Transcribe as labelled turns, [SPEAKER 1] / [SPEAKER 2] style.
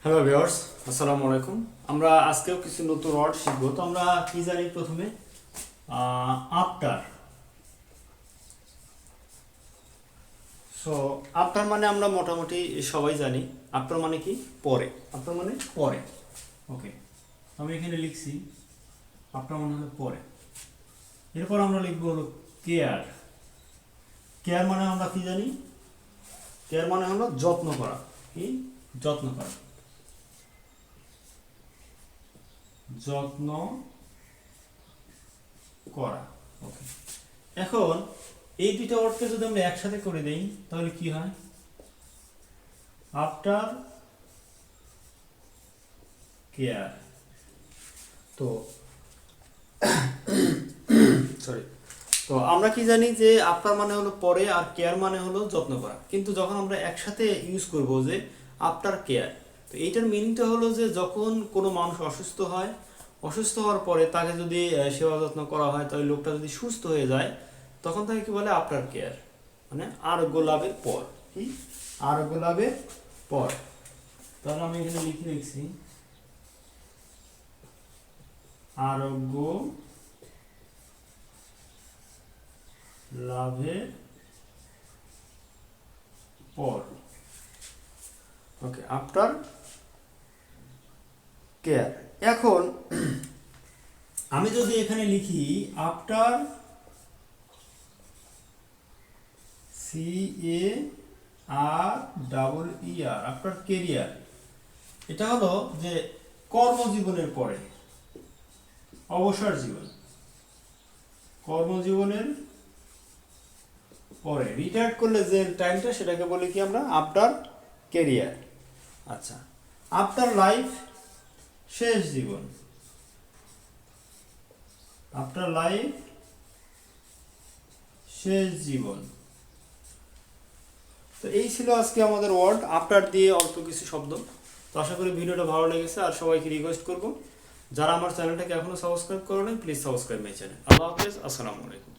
[SPEAKER 1] Hello viewers, আসসালামু আলাইকুম। আমরা আজকেও কিছু নতুন ওয়ার্ড শিখব। তো আমরা কি জানি প্রথমে আফটার। সো আফটার মানে আমরা মোটামুটি সবাই জানি আফটার মানে কি পরে। আফটার মানে পরে। ওকে, আমি এখানে লিখছি আফটার মানে হলো পরে। এরপর আমরা লিখব হলো কেয়ার। কেয়ার মানে আমরা কি জানি? কেয়ার মানে হলো যত্ন করা। কি? যত্ন করা। যত্ন করা। ওকে, এখন এই দুইটা ওয়ার্ডকে যদি আমরা একসাথে করে দেই তাহলে কি হয়? After care. তো সরি, তো আমরা কি জানি যে আফটার মানে হলো পরে আর কেয়ার মানে হলো যত্ন করা, কিন্তু যখন আমরা একসাথে ইউজ করব যে আফটার কেয়ার, তো এইটার মিনিংটা হলো যে যখন কোনো মানুষ অসুস্থ হয়, অসুস্থ হওয়ার পরে তাকে যদি সেবা যত্ন করা হয়, তাহলে লোকটা যদি সুস্থ হয়ে যায় তখন তাকে কি বলে? After care. মানে আরোগ্য লাভের পর। কি? আরোগ্য লাভের পর। তাহলে আমি এখানে লিখে লিখছি আরোগ্য লাভের পর। ওকে, আফটার কেয়ার। এখন আমি যদি এখানে লিখি আফটার CAREER, আফটার কেরিয়ার, এটা হলো যে কর্মজীবনের পরে, অবসর জীবন, কর্মজীবনের পরে রিটায়ার্ড করলে যে টাইমটা সেটাকে বলি কি আমরা? After career. আচ্ছা, আফটার লাইফ, শেষ জীবন। আফটার লাইফ, শেষ জীবন। তো এই ছিল আজকে আমাদের ওয়ার্ড আফটার দিয়ে অল্প কিছু শব্দ। তো আশা করি ভিডিওটা ভালো লেগেছে। আর সবাইকে রিকোয়েস্ট করব, যারা আমার চ্যানেলটাকে এখনো সাবস্ক্রাইব করো নাই, প্লিজ সাবস্ক্রাইব মাই চ্যানেল। আল্লাহ হাফেজ, আসসালামু আলাইকুম।